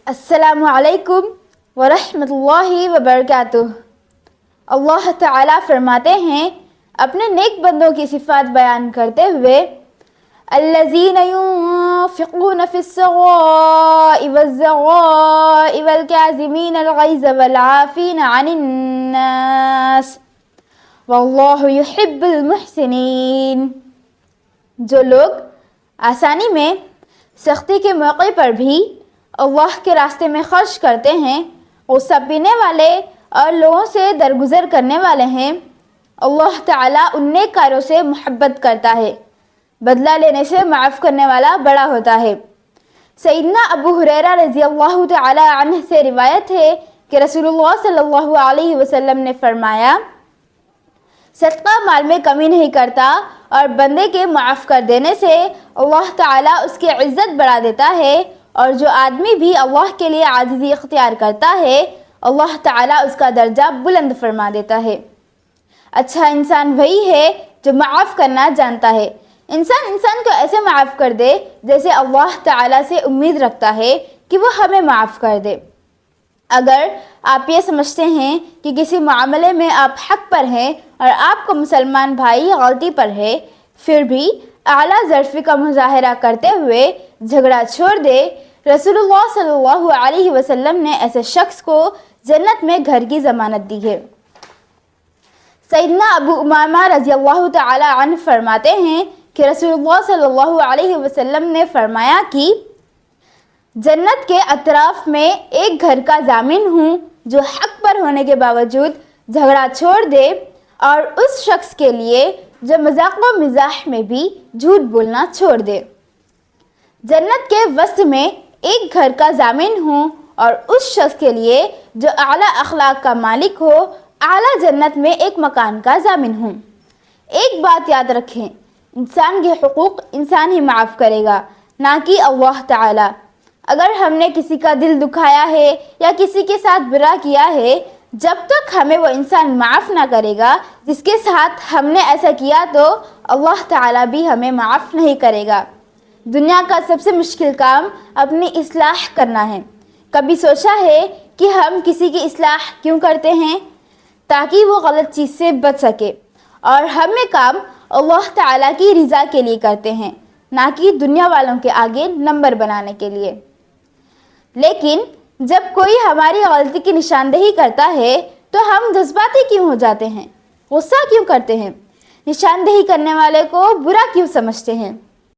السلام علیکم ورحمۃ اللہ وبرکاتہ۔ اللہ تعالیٰ فرماتے ہیں اپنے نیک بندوں کی صفات بیان کرتے ہوئے، الذین ينفقون فی السراء والضراء والکاظمین الغیظ والعافین عن الناس واللہ یحب المحسنین۔ جو لوگ آسانی میں، سختی کے موقع پر بھی اللہ کے راستے میں خرچ کرتے ہیں، غصہ پینے والے اور لوگوں سے درگزر کرنے والے ہیں، اللہ تعالیٰ ان نیک کاروں سے محبت کرتا ہے، بدلہ لینے سے معاف کرنے والا بڑا ہوتا ہے۔ سیدنا ابو ہریرہ رضی اللہ تعالی عنہ سے روایت ہے کہ رسول اللہ صلی اللہ علیہ وسلم نے فرمایا، صدقہ مال میں کمی نہیں کرتا اور بندے کے معاف کر دینے سے اللہ تعالیٰ اس کی عزت بڑھا دیتا ہے، اور جو آدمی بھی اللہ کے لیے عاجزی اختیار کرتا ہے اللہ تعالیٰ اس کا درجہ بلند فرما دیتا ہے۔ اچھا انسان وہی ہے جو معاف کرنا جانتا ہے۔ انسان کو ایسے معاف کر دے جیسے اللہ تعالیٰ سے امید رکھتا ہے کہ وہ ہمیں معاف کر دے۔ اگر آپ یہ سمجھتے ہیں کہ کسی معاملے میں آپ حق پر ہیں اور آپ کو مسلمان بھائی غلطی پر ہے، پھر بھی اعلیٰ ظرفی کا مظاہرہ کرتے ہوئے جھگڑا چھوڑ دے، رسول اللہ صلی اللہ علیہ وسلم نے ایسے شخص کو جنت میں گھر کی ضمانت دی ہے۔ سیدنا ابو امامہ رضی اللہ تعالی عنہ فرماتے ہیں کہ رسول اللہ صلی اللہ علیہ وسلم نے فرمایا کہ جنت کے اطراف میں ایک گھر کا ضامن ہوں جو حق پر ہونے کے باوجود جھگڑا چھوڑ دے، اور اس شخص کے لیے جو مذاق و مزاح میں بھی جھوٹ بولنا چھوڑ دے۔ جنت کے وسط میں ایک گھر کا ضامن ہوں اور اس شخص کے لیے جو اعلیٰ اخلاق کا مالک ہو، اعلیٰ جنت میں ایک مکان کا ضامن ہوں۔ ایک بات یاد رکھیں، انسان کے حقوق انسان ہی معاف کرے گا، نہ کہ اللہ تعالیٰ۔ اگر ہم نے کسی کا دل دکھایا ہے یا کسی کے ساتھ برا کیا ہے، جب تک ہمیں وہ انسان معاف نہ کرے گا جس کے ساتھ ہم نے ایسا کیا، تو اللہ تعالیٰ بھی ہمیں معاف نہیں کرے گا۔ دنیا کا سب سے مشکل کام اپنی اصلاح کرنا ہے۔ کبھی سوچا ہے کہ ہم کسی کی اصلاح کیوں کرتے ہیں؟ تاکہ وہ غلط چیز سے بچ سکے، اور ہم یہ کام اللہ تعالیٰ کی رضا کے لیے کرتے ہیں، نہ کہ دنیا والوں کے آگے نمبر بنانے کے لیے۔ لیکن جب کوئی ہماری غلطی کی نشاندہی کرتا ہے تو ہم جذباتی کیوں ہو جاتے ہیں؟ غصہ کیوں کرتے ہیں؟ نشاندہی کرنے والے کو برا کیوں سمجھتے ہیں؟